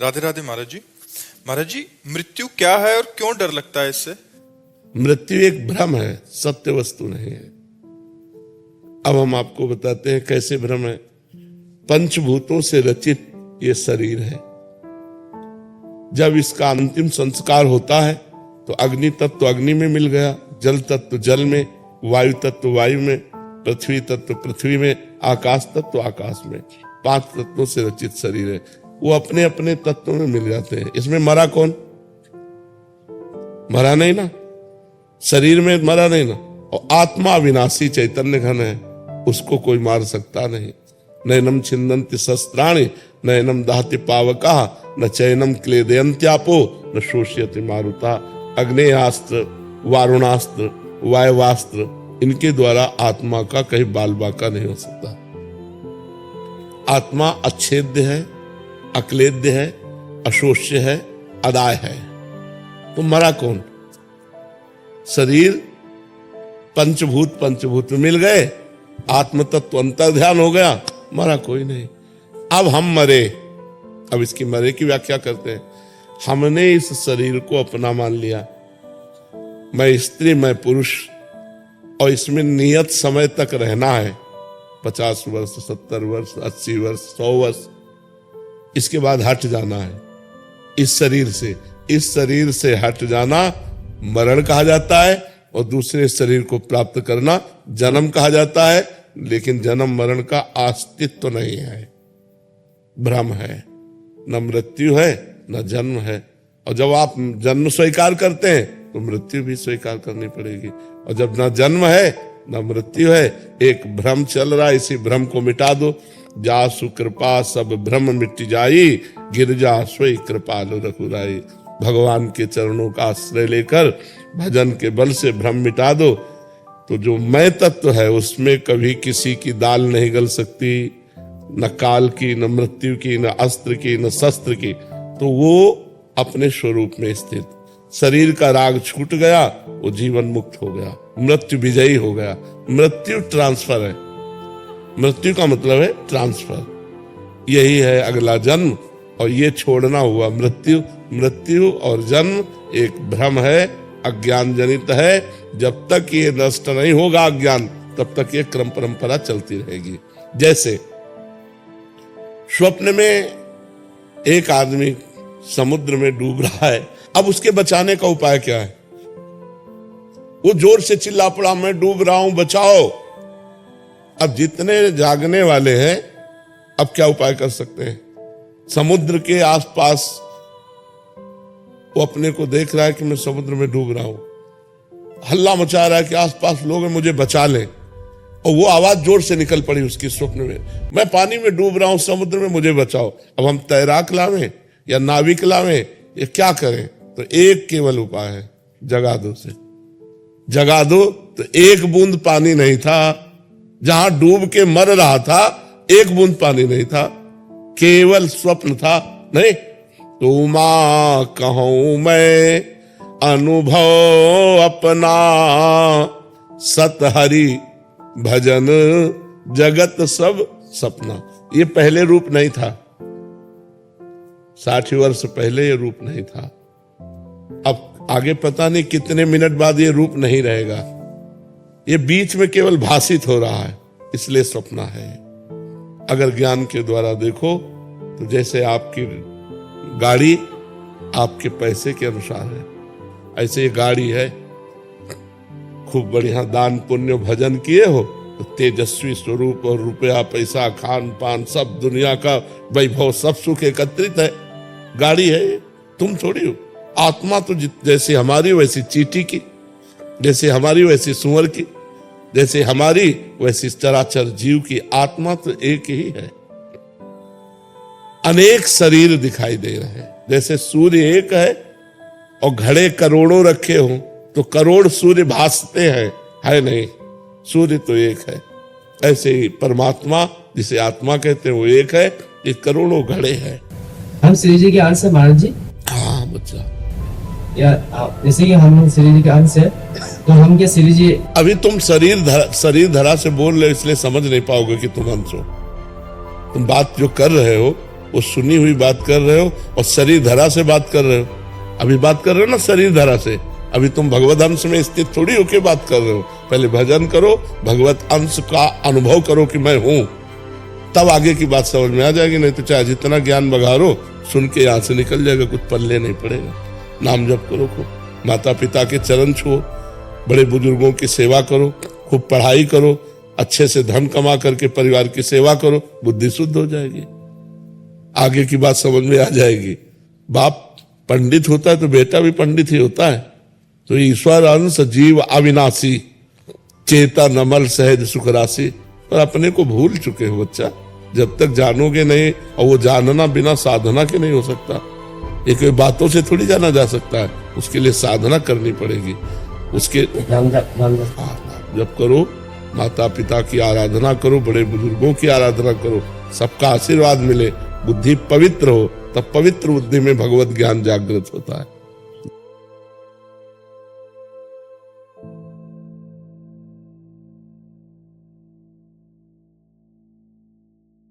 राधे राधे महाराज जी। महाराज जी, मृत्यु क्या है और क्यों डर लगता है इससे? मृत्यु एक भ्रम है, सत्य वस्तु नहीं है। अब हम आपको बताते हैं कैसे भ्रम है। पंचभूतों से रचित ये शरीर है। जब इसका अंतिम संस्कार होता है तो अग्नि तत्व अग्नि में मिल गया, जल तत्व जल में, वायु तत्व वायु में, पृथ्वी तत्व पृथ्वी में, आकाश तत्व आकाश में। 5 तत्वों से रचित शरीर है। वो अपने अपने तत्वों में मिल जाते हैं। इसमें मरा कौन? मरा नहीं ना, शरीर में मरा नहीं ना। और आत्मा विनाशी चैतन्य घन है, उसको कोई मार सकता नहीं। नैनम छिन्दन्ति शस्त्राणि नैनम दहति पावका न चैनम क्लेदयन्त्यापो न शोष्यति मारुता। अग्नेयास्त्र, वारुणास्त्र, वायवास्त्र, इनके द्वारा आत्मा का कहीं बाल बाका नहीं हो सकता। आत्मा अच्छेद्य है, अक्लेद्य है, अशोष्य है, अदाय है। तो मरा कौन? शरीर पंचभूत में मिल गए, आत्म तत्व अंतर ध्यान हो गया, मरा कोई नहीं। अब हम मरे, अब इसकी मरे की व्याख्या करते हैं। हमने इस शरीर को अपना मान लिया, मैं स्त्री मैं पुरुष, और इसमें नियत समय तक रहना है, 50 वर्ष 70 वर्ष 80 वर्ष 100 वर्ष। इसके बाद हट जाना है इस शरीर से। इस शरीर से हट जाना मरण कहा जाता है, और दूसरे शरीर को प्राप्त करना जन्म कहा जाता है। लेकिन जन्म मरण का अस्तित्व नहीं है, भ्रम है। न मृत्यु है न जन्म है। और जब आप जन्म स्वीकार करते हैं तो मृत्यु भी स्वीकार करनी पड़ेगी। और जब न जन्म है न मृत्यु है, एक भ्रम चल रहा है, इसी भ्रम को मिटा दो। जासु कृपा सब भ्रम मिट जाई, गिरजा सोई कृपालु रघुराई। भगवान के चरणों का आश्रय लेकर भजन के बल से भ्रम मिटा दो, तो जो मैं तत्व है उसमें कभी किसी की दाल नहीं गल सकती, न काल की, न मृत्यु की, न अस्त्र की, न शस्त्र की। तो वो अपने स्वरूप में स्थित। शरीर का राग छूट गया, वो जीवन मुक्त हो गया, मृत्यु विजयी हो गया। मृत्यु ट्रांसफर है, मृत्यु का मतलब है ट्रांसफर। यही है अगला जन्म, और ये छोड़ना हुआ मृत्यु। मृत्यु और जन्म एक भ्रम है, अज्ञान जनित है। जब तक ये नष्ट नहीं होगा अज्ञान, तब तक ये क्रम परंपरा चलती रहेगी। जैसे स्वप्न में एक आदमी समुद्र में डूब रहा है, अब उसके बचाने का उपाय क्या है? वो जोर से चिल्ला पड़ा, मैं डूब रहा हूं, बचाओ। अब जितने जागने वाले हैं, अब क्या उपाय कर सकते हैं? समुद्र के आसपास वो अपने को देख रहा है कि मैं समुद्र में डूब रहा हूं, हल्ला मचा रहा है कि आसपास लोग हैं, मुझे बचा लें। और वो आवाज जोर से निकल पड़ी उसकी स्वप्न में, मैं पानी में डूब रहा हूं, समुद्र में, मुझे बचाओ। अब हम तैराक लावें या नाविक लावें, ये क्या करें? तो एक केवल उपाय है, जगा दो से। जगा दो तो एक बूंद पानी नहीं था, जहां डूब के मर रहा था एक बूंद पानी नहीं था, केवल स्वप्न था। नहीं तो मां कहूं मैं अनुभव अपना, सत हरि भजन जगत सब सपना। ये पहले रूप नहीं था, 60 वर्ष पहले ये रूप नहीं था। अब आगे पता नहीं कितने मिनट बाद ये रूप नहीं रहेगा। ये बीच में केवल भाषित हो रहा है, इसलिए सपना है। अगर ज्ञान के द्वारा देखो तो जैसे आपकी गाड़ी आपके पैसे के अनुसार है, ऐसे ये गाड़ी है। खूब बढ़िया दान पुण्य भजन किए हो तो तेजस्वी स्वरूप और रुपया पैसा खान पान सब दुनिया का वैभव सब सुख एकत्रित है। गाड़ी है, तुम थोड़ी हो। आत्मा तो जैसे हमारी वैसी चींटी की, जैसे हमारी वैसी सुअर की, जैसे हमारी वैसी चराचर जीव की। आत्मा तो एक ही है। अनेक शरीर दिखाई दे रहे हैं। जैसे सूर्य एक है और घड़े करोड़ों रखे हों तो करोड़ सूर्य भासते हैं, है नहीं, सूर्य तो एक है। ऐसे ही परमात्मा जिसे आत्मा कहते हैं वो एक है, ये करोड़ों घड़े हैं। हम श्री जी के अंश है महाराज जी। हाँ बच्चा, या जैसे कि हम श्री जी के अंश है, तो हम क्या श्री जी? अभी तुम शरीर धरा से बोल रहे हो, इसलिए समझ नहीं पाओगे कि तुम अंश हो। तुम बात जो कर रहे हो वो सुनी हुई बात कर रहे हो और शरीर धरा से बात कर रहे हो। अभी बात कर रहे हो ना शरीर धरा से, अभी तुम भगवत अंश में स्थित थोड़ी होके बात कर रहे हो। पहले भजन करो, भगवत अंश का अनुभव करो कि मैं हूं, तब आगे की बात समझ में आ जाएगी। नहीं तो चाहे जितना ज्ञान बघारो, सुन के यहां से निकल जाएगा, कुछ पल्ले नहीं पड़ेगा। नाम जप करो खूब, माता पिता के चरण छुओ, बड़े बुजुर्गों की सेवा करो, खूब पढ़ाई करो, अच्छे से धन कमा करके परिवार की सेवा करो, बुद्धि शुद्ध हो जाएगी, आगे की बात समझ में आ जाएगी। बाप पंडित होता है तो बेटा भी पंडित ही होता है। तो ईश्वर अंश जीव अविनाशी, चेता नमल सहज सुख राशि। और अपने को भूल चुके हो बच्चा, जब तक जानोगे नहीं, और वो जानना बिना साधना के नहीं हो सकता। ये कोई बातों से थोड़ी जाना जा सकता है, उसके लिए साधना करनी पड़ेगी। उसके नाम जप जब करो, माता पिता की आराधना करो, बड़े बुजुर्गों की आराधना करो, सबका आशीर्वाद मिले, बुद्धि पवित्र हो, तब पवित्र बुद्धि में भगवत ज्ञान जागृत होता है।